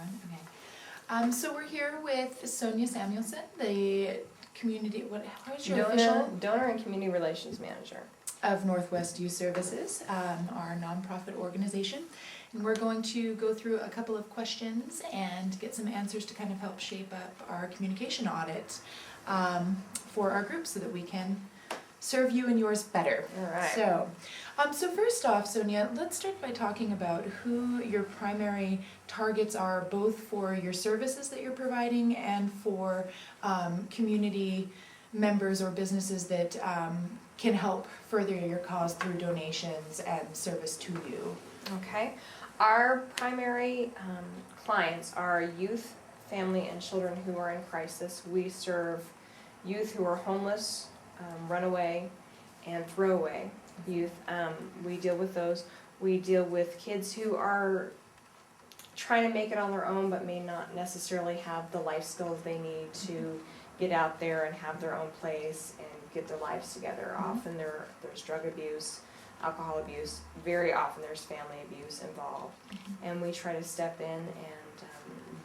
Okay. So we're here with Sonya Samuelson, the community, how is your official? Donor and Community Relations Manager. Of Northwest Youth Services, our nonprofit organization. And we're going to go through a couple of questions and get some answers to kind of help shape up our communication audit for our group so that we can serve you and yours better. All right. So first off, Sonya, let's start by talking about who your primary targets are, both for your services that you're providing and for community members or businesses that can help further your cause through donations and service to you. Okay. Our primary clients are youth, family, and children who are in crisis. We serve youth who are homeless, runaway, and throwaway youth. We deal with those. We deal with kids who are trying to make it on their own but may not necessarily have the life skills they need to get out there and have their own place and get their lives together. Mm-hmm. Often there's drug abuse, alcohol abuse. Very often there's family abuse involved. Mm-hmm. And we try to step in and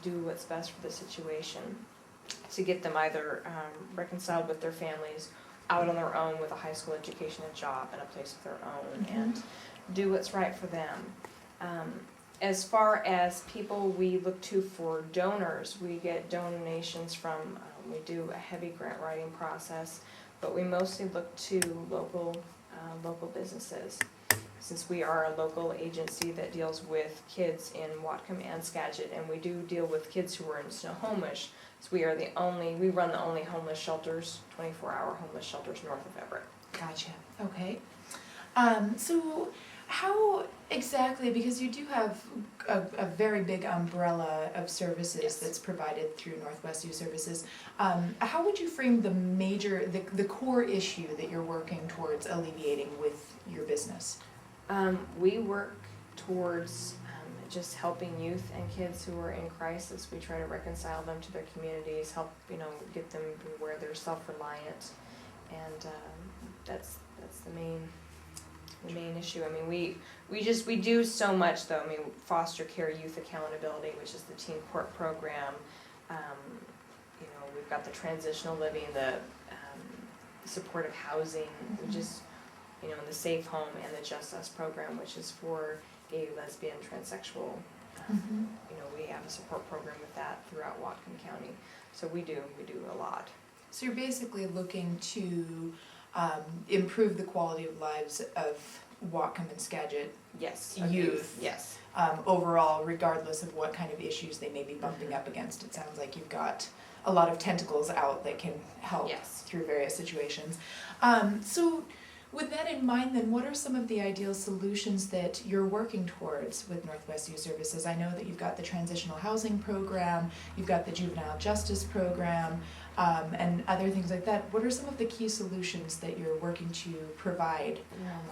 do what's best for the situation to get them either reconciled with their families, out on their own with a high school education, a job, and a place of their own, Mm-hmm. and do what's right for them. As far as people we look to for donors, we get donations from, we do a heavy grant writing process, but we mostly look to local businesses. Since we are a local agency that deals with kids in Whatcom and Skagit, and we do deal with kids who are in Snohomish, so we run the only homeless shelters, 24-hour homeless shelters north of Everett. Gotcha. Okay. So how exactly, because you do have a very big umbrella of services Yes. that's provided through Northwest Youth Services, how would you frame the core issue that you're working towards alleviating with your business? We work towards just helping youth and kids who are in crisis. We try to reconcile them to their communities, help get them where they're self-reliant, and that's the main issue. I mean, we do so much though. I mean, foster care youth accountability, which is the teen court program. We've got the transitional living, the supportive housing. Mm-hmm. We just the safe home, and the Just Us program, which is for gay, lesbian, transsexual. Mm-hmm. We have a support program with that throughout Whatcom County. So we do a lot. So you're basically looking to improve the quality of lives of Whatcom and Skagit Yes. youth. Yes. Overall, regardless of what kind of issues they may be bumping up against. It sounds like you've got a lot of tentacles out that can help Yes. through various situations. So with that in mind, then, what are some of the ideal solutions that you're working towards with Northwest Youth Services? I know that you've got the transitional housing program, you've got the juvenile justice program, and other things like that. What are some of the key solutions that you're working to provide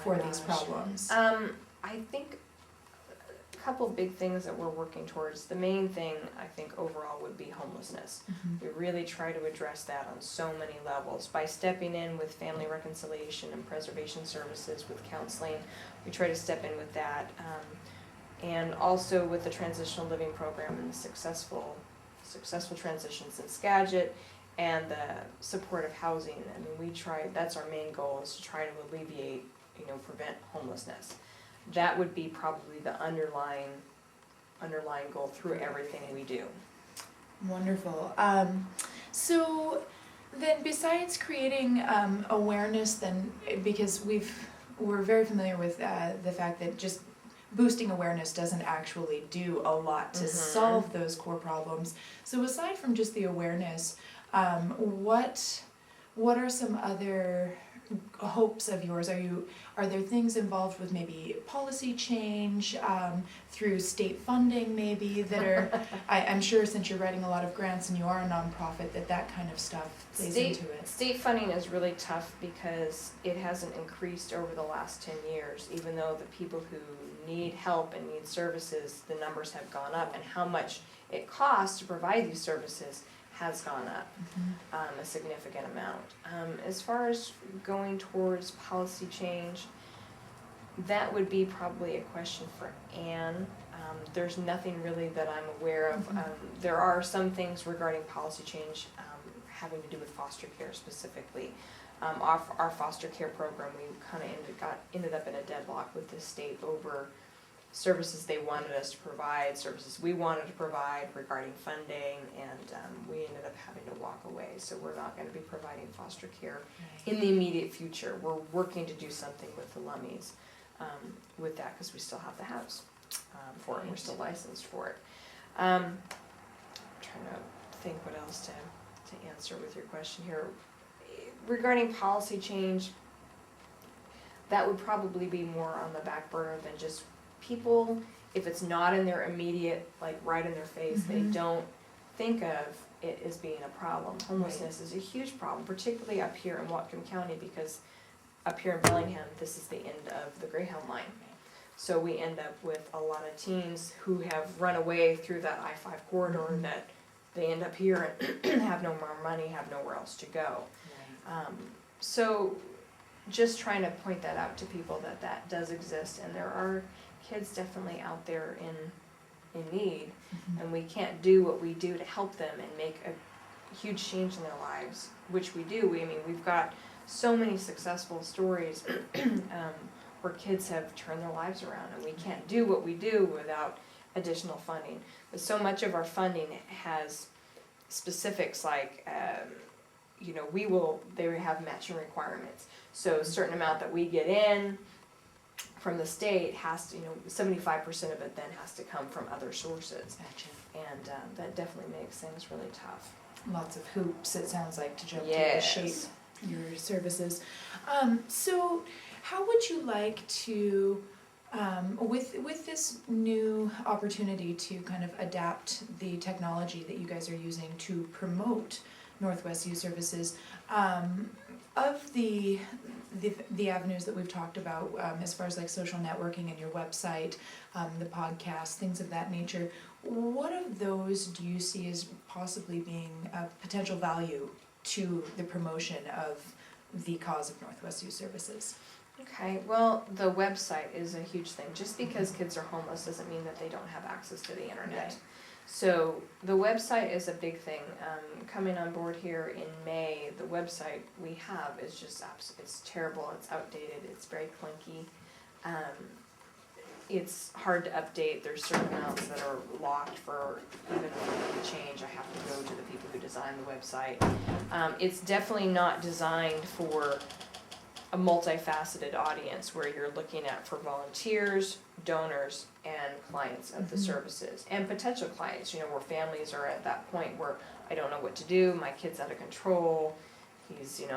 for these problems? I think a couple of big things that we're working towards. The main thing, I think, overall would be homelessness. Mm-hmm. We really try to address that on so many levels. By stepping in with family reconciliation and preservation services, with counseling, we try to step in with that. And also with the transitional living program and the successful transitions in Skagit, and the supportive housing. I mean, that's our main goal, is to try to alleviate, prevent homelessness. That would be probably the underlying goal through everything we do. Wonderful. So then, besides creating awareness, then, because we're very familiar with the fact that just boosting awareness doesn't actually do a lot to Mm-hmm. solve those core problems. So aside from just the awareness, what are some other hopes of yours? Are there things involved with maybe policy change through state funding maybe that are I'm sure, since you're writing a lot of grants and you are a nonprofit, that kind of stuff plays into it. State funding is really tough because it hasn't increased over the last 10 years, even though the people who need help and need services, the numbers have gone up, and how much it costs to provide these services has gone up a significant amount. As far as going towards policy change, that would be probably a question for Anne. There's nothing really that I'm aware of. There are some things regarding policy change having to do with foster care specifically. Our foster care program, we kind of ended up in a deadlock with the state over services they wanted us to provide, services we wanted to provide regarding funding, and we ended up having to walk away. So we're not going to be providing foster care in the immediate future. We're working to do something with the Lummies with that, because we still have the house for it, and we're still licensed for it. I'm trying to think what else to answer with your question here. Regarding policy change, that would probably be more on the back burner than just people, if it's not in their immediate, like right in their face, they don't think of it as being a problem. Homelessness is a huge problem, particularly up here in Whatcom County, because up here in Bellingham, this is the end of the Greyhound line. So we end up with a lot of teens who have run away through that I-5 corridor that they end up here and have no more money, have nowhere else to go. So just trying to point that out to people that that does exist, and there are kids definitely out there in need, and we can't do what we do to help them and make a huge change in their lives, which we do. I mean, we've got so many successful stories where kids have turned their lives around, and we can't do what we do without additional funding. But so much of our funding has specifics like, you know, they have matching requirements. So a certain amount that we get in from the state has to, 75% of it then has to come from other sources. Gotcha. And that definitely makes things really tough. Lots of hoops, it sounds like, to jump through to shape your services. So how would you like to, with this new opportunity to kind of adapt the technology that you guys are using to promote Northwest Youth Services, of the avenues that we've talked about, as far as like social networking and your website, the podcast, things of that nature, what of those do you see as possibly being of potential value to the promotion of the cause of Northwest Youth Services? Okay, well, the website is a huge thing. Just because kids are homeless doesn't mean that they don't have access to the internet. Right. So the website is a big thing. Coming on board here in May, the website we have is just it's terrible, it's outdated, it's very clunky. It's hard to update. There's certain amounts that are locked for even when we change. I have to go to the people who designed the website. It's definitely not designed for a multifaceted audience where you're looking at for volunteers, donors, and clients of the services, and potential clients, where families are at that point where I don't know what to do, my kid's out of control, he's,